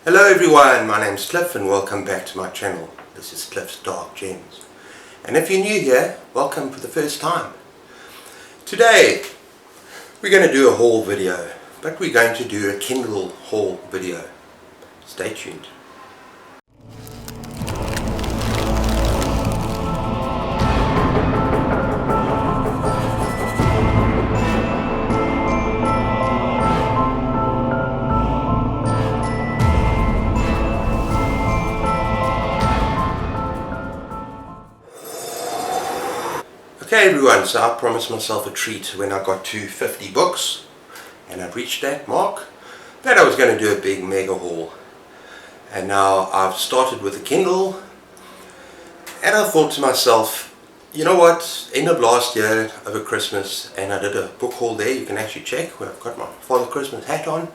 Hello everyone, my name's Cliff and welcome back to my channel. This is Cliff's Dark Gems. And if you're new here, welcome for the first time. Today we're going to do a haul video, but we're going to do a Kindle haul video. Stay tuned. Okay everyone, so I promised myself a treat when I got to 50 books and I've reached that mark, that I was going to do a big mega haul. And now I've started with a Kindle and I thought to myself, you know what, end of last year over Christmas, and I did a book haul there, you can actually check where I've got my Father Christmas hat on.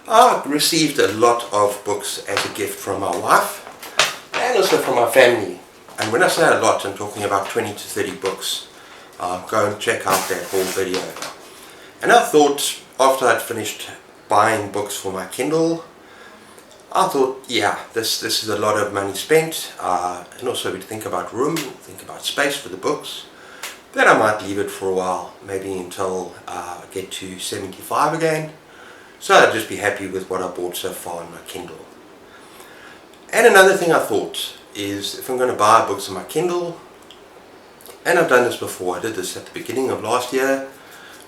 I received a lot of books as a gift from my wife and also from my family. And when I say a lot, I'm talking about 20 to 30 books. Go and check out that whole video. And I thought, after I'd finished buying books for my Kindle, I thought, yeah, this is a lot of money spent. And also we think about room, think about space for the books. Then I might leave it for a while, maybe until I get to 75 again. So I'd just be happy with what I bought so far on my Kindle. And another thing I thought is, if I'm going to buy books on my Kindle, and I've done this before, I did this at the beginning of last year,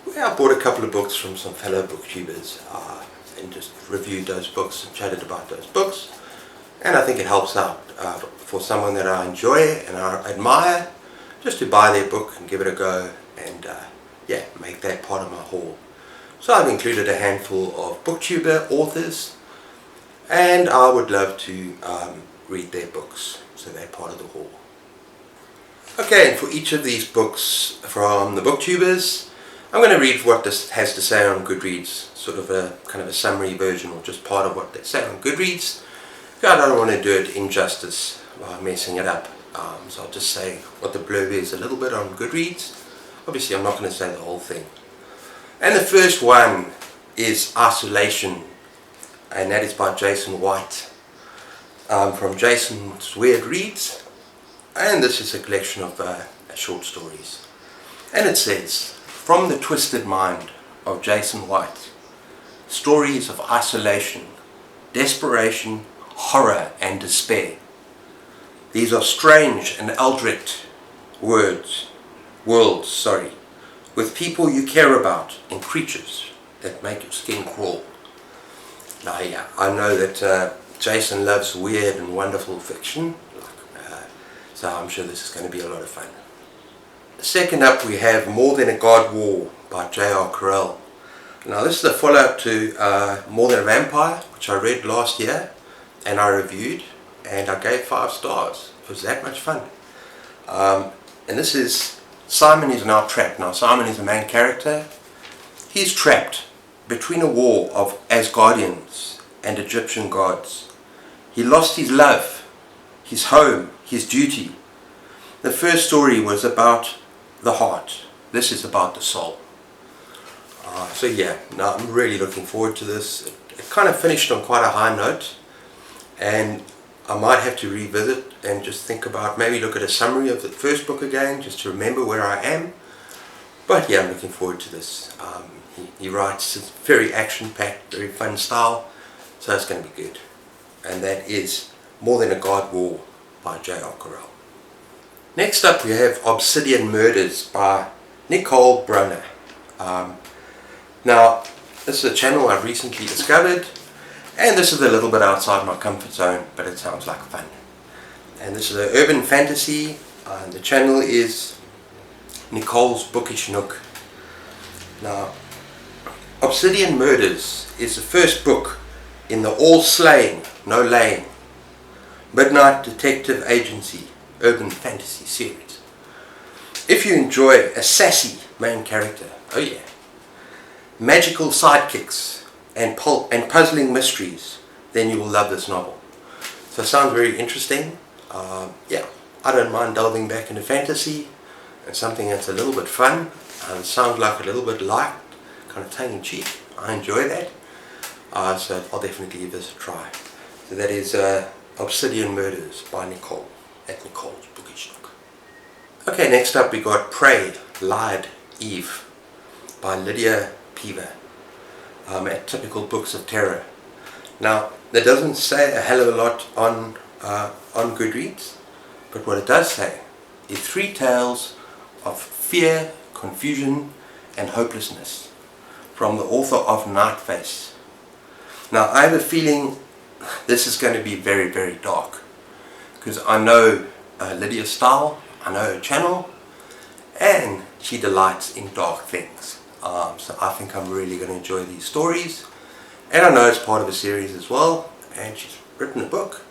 where I bought a couple of books from some fellow booktubers and just reviewed those books and chatted about those books. And I think it helps out for someone that I enjoy and I admire, just to buy their book and give it a go and yeah, make that part of my haul. So I've included a handful of Booktuber authors, and I would love to read their books, so they're part of the haul. Okay, and for each of these books from the Booktubers, I'm going to read what this has to say on Goodreads, sort of a kind of a summary version, or just part of what they say on Goodreads. I don't want to do it injustice by messing it up, so I'll just say what the blurb is a little bit on Goodreads. Obviously I'm not going to say the whole thing. And the first one is Isolation, and that is by Jason White. From Jason's Weird Reads, and this is a collection of short stories. And it says, from the twisted mind of Jason White, stories of isolation, desperation, horror and despair. These are strange and eldritch worlds, with people you care about and creatures that make your skin crawl. Now yeah, I know that Jason loves weird and wonderful fiction, so I'm sure this is going to be a lot of fun. Second up we have More Than a God War by J.R. Correll. Now this is a follow-up to More Than a Vampire, which I read last year and I reviewed, and I gave 5 stars. It was that much fun. And this is Simon is now trapped. Now Simon is the main character. He's trapped between a war of Asgardians and Egyptian gods. He lost his love, his home, his duty. The first story was about the heart. This is about the soul. So yeah, now I'm really looking forward to this. It kind of finished on quite a high note, and I might have to revisit and just think about, maybe look at a summary of the first book again, just to remember where I am. But yeah, I'm looking forward to this. He writes, it's very action-packed, very fun style, so it's going to be good. And that is More Than a God War by J.R. Correll. Next up we have Obsidian Murders by Nicole Broner. Now this is a channel I've recently discovered, and this is a little bit outside my comfort zone, but it sounds like fun. And this is an urban fantasy, and the channel is Nicole's Bookish Nook. Now Obsidian Murders is the first book in the all slaying, no laying, Midnight Detective Agency urban fantasy series. If you enjoy a sassy main character, oh yeah, magical sidekicks and puzzling mysteries, then you will love this novel. So it sounds very interesting. Yeah, I don't mind delving back into fantasy and something that's a little bit fun. Sounds like a little bit light, kind of tongue-in-cheek. I enjoy that. So I'll definitely give this a try. So that is Obsidian Murders by Nicole at Nicole's Bookish Nook. Okay, next up we got Prey, Lied, Eve by Lydia Peever at Typical Books of Terror. Now, that doesn't say a hell of a lot on Goodreads, but what it does say is 3 tales of fear, confusion and hopelessness from the author of Nightface. Now, I have a feeling this is going to be very, very dark, because I know Lydia's style, I know her channel, and she delights in dark things. So I think I'm really going to enjoy these stories, and I know it's part of a series as well, and she's written a book.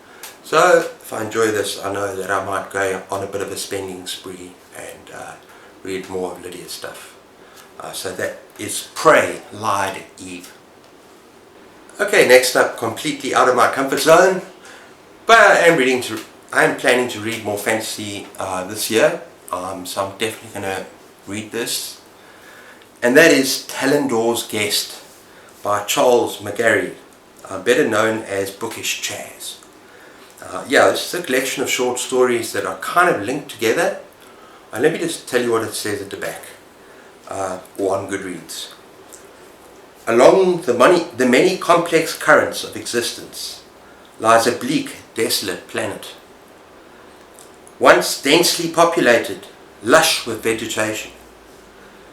So if I enjoy this, I know that I might go on a bit of a spending spree and read more of Lydia's stuff. So that is Prey, Lied, Eve. Okay, next up, completely out of my comfort zone, but I am planning to read more fantasy this year, so I'm definitely going to read this, and that is Tendor Guest by Charles McGarry, better known as Bookish Chaz. Yeah, this is a collection of short stories that are kind of linked together. Let me just tell you what it says at the back, or on Goodreads. Along the many complex currents of existence lies a bleak, desolate planet. Once densely populated, lush with vegetation,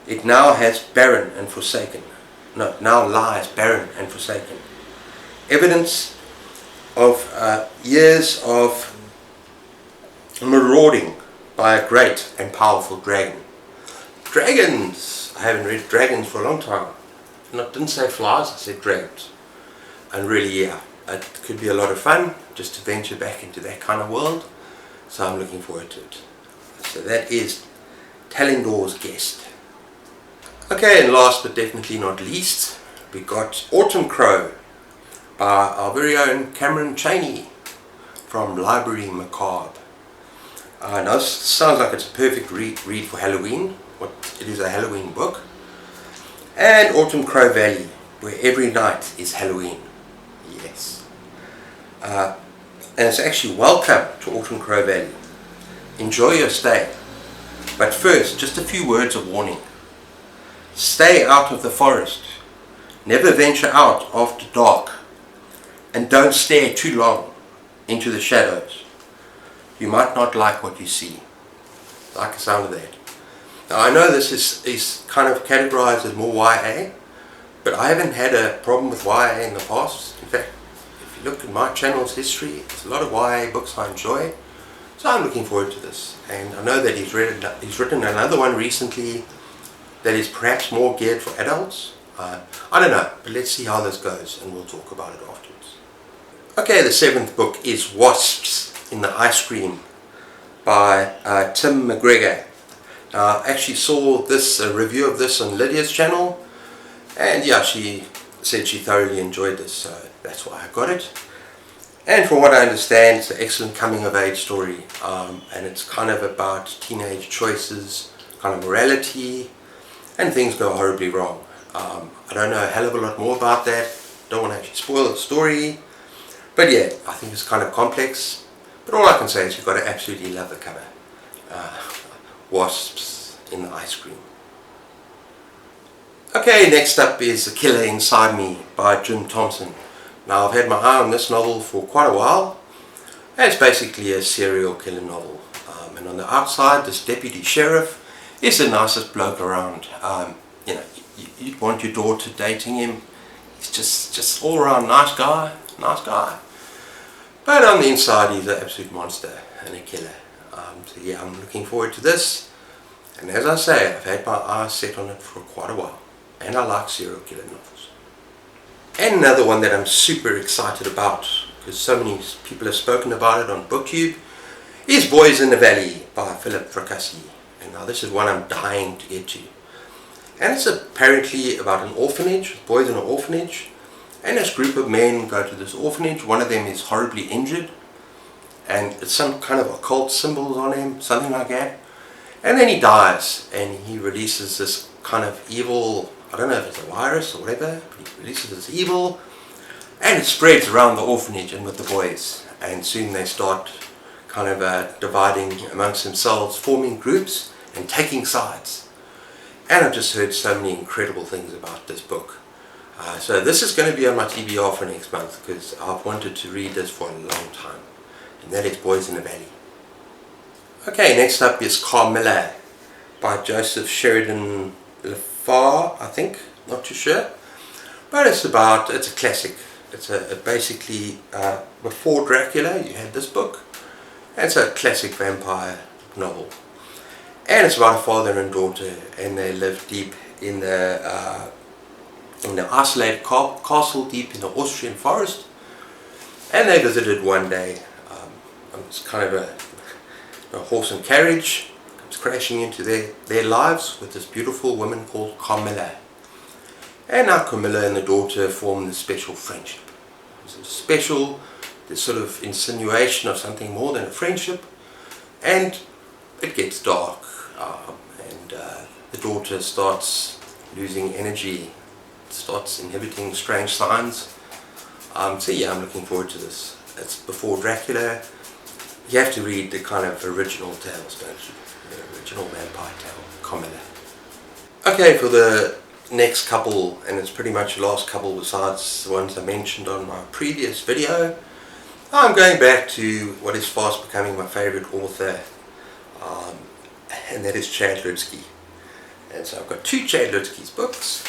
it now lies barren and forsaken. Evidence of years of marauding by a great and powerful dragon. Dragons! I haven't read dragons for a long time. I didn't say flies, I said dragons. And really, yeah, it could be a lot of fun just to venture back into that kind of world. So I'm looking forward to it. So that is Tendor Guest. Okay, and last but definitely not least, we got Autumn Crow by our very own Cameron Chaney from Library Macabre. Now this sounds like it's a perfect read for Halloween. It is a Halloween book. And Autumn Crow Valley, where every night is Halloween. Yes. And it's actually welcome to Autumn Crow Valley. Enjoy your stay. But first, just a few words of warning. Stay out of the forest. Never venture out after dark. And don't stare too long into the shadows. You might not like what you see. Like the sound of that. Now I know this is kind of categorized as more YA, but I haven't had a problem with YA in the past. In fact, if you look at my channel's history, there's a lot of YA books I enjoy. So I'm looking forward to this. And I know that he's written another one recently that is perhaps more geared for adults. I don't know, but let's see how this goes and we'll talk about it afterwards. Okay, the 7th book is Wasps in the Ice Cream by Tim McGregor. I actually saw this review of this on Lydia's channel, and yeah, she said she thoroughly enjoyed this, so that's why I got it. And from what I understand, it's an excellent coming of age story, and it's kind of about teenage choices, kind of morality, and things go horribly wrong. I don't know a hell of a lot more about that, don't want to actually spoil the story, but yeah, I think it's kind of complex, but all I can say is you've got to absolutely love the cover. Wasps in the Ice Cream. Okay, next up is The Killer Inside Me by Jim Thompson. Now I've had my eye on this novel for quite a while, and it's basically a serial killer novel. And on the outside, this deputy sheriff is the nicest bloke around. You know, you'd want your daughter dating him. He's just all around nice guy. But on the inside, he's an absolute monster and a killer. So yeah, I'm looking forward to this, and as I say, I've had my eyes set on it for quite a while, and I like serial killer novels. And another one that I'm super excited about, because so many people have spoken about it on Booktube, is Boys in the Valley by Philip Fracassi. And now this is one I'm dying to get to. And it's apparently about an orphanage, boys in an orphanage, and this group of men go to this orphanage. One of them is horribly injured, and it's some kind of occult symbols on him, something like that. And then he dies, and he releases this kind of evil, I don't know if it's a virus or whatever, but he releases this evil, And it spreads around the orphanage and with the boys, and soon they start kind of dividing amongst themselves, forming groups and taking sides. And I've just heard so many incredible things about this book. So this is going to be on my TBR for next month, because I've wanted to read this for a long time, and that is Boys in the Valley. Okay, next up is Carmilla by Joseph Sheridan LaFar, I think, not too sure. But it's a classic. It's basically before Dracula you had this book. It's a classic vampire novel. And it's about a father and daughter, and they live deep in the isolated castle deep in the Austrian forest. And they visited one day. It's kind of a horse and carriage comes crashing into their lives with this beautiful woman called Carmilla. And now Carmilla and the daughter form this special friendship. This sort of insinuation of something more than a friendship, and it gets dark, and the daughter starts losing energy, starts inhibiting strange signs. So yeah, I'm looking forward to this. It's before Dracula. You have to read the kind of original tales, don't you? The original vampire tale, Carmilla. Okay, for the next couple, and it's pretty much the last couple besides the ones I mentioned on my previous video, I'm going back to what is fast becoming my favorite author, and that is Chad Lutzke. And so I've got two Chad Lutzke's books,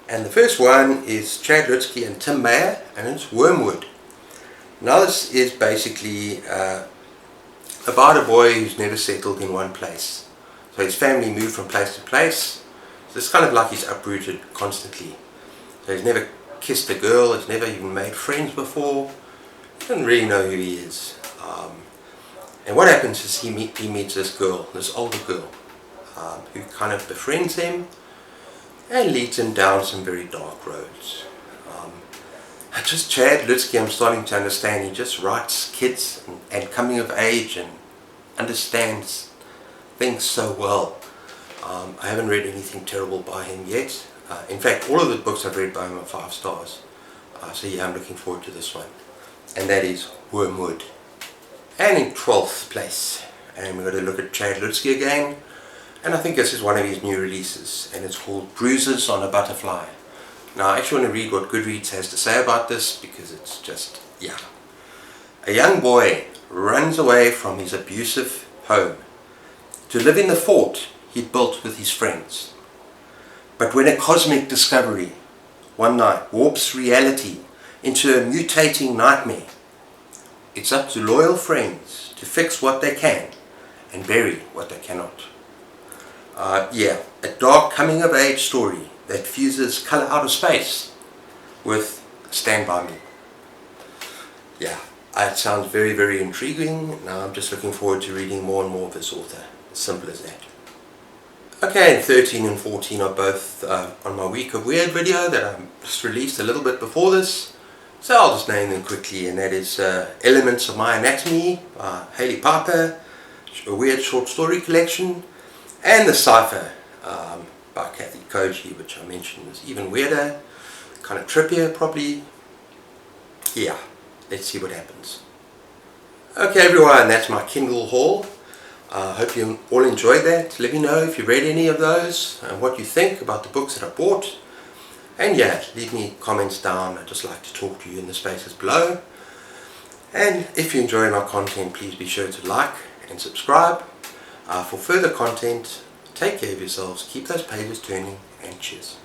and the first one is Chad Lutzke and Tim Mayer, and it's Wormwood. Now this is basically about a boy who's never settled in one place. So his family moved from place to place. So it's kind of like he's uprooted constantly. So he's never kissed a girl, he's never even made friends before. He doesn't really know who he is. And what happens is he meets this girl, this older girl, who kind of befriends him and leads him down some very dark roads. Just Chad Lutzke, I'm starting to understand, he just writes kids and coming of age and understands things so well. I haven't read anything terrible by him yet. In fact, all of the books I've read by him are 5 stars. So yeah, I'm looking forward to this one. And that is Wormwood. And in 12th place, and we're going to look at Chad Lutzke again. And I think this is one of his new releases, and it's called Bruises on a Butterfly. Now I actually want to read what Goodreads has to say about this, because it's just, yeah. A young boy runs away from his abusive home to live in the fort he'd built with his friends. But when a cosmic discovery one night warps reality into a mutating nightmare, it's up to loyal friends to fix what they can and bury what they cannot. Yeah, a dark coming of age story that fuses Colour Out of Space with Stand By Me. Yeah, it sounds very, very intriguing. Now I'm just looking forward to reading more and more of this author. As simple as that. Okay, and 13 and 14 are both on my Week of Weird video that I just released a little bit before this. So I'll just name them quickly, and that is Elements of My Anatomy by Hailey Piper, a weird short story collection, and The Cipher by Kathy Koji, which I mentioned was even weirder, kind of trippier probably. Yeah, let's see what happens. Okay everyone, that's my Kindle haul. I hope you all enjoyed that. Let me know if you read any of those and what you think about the books that I bought. And yeah, leave me comments down. I'd just like to talk to you in the spaces below. And if you enjoy my content, please be sure to like and subscribe. For further content, take care of yourselves, keep those pages turning, and cheers.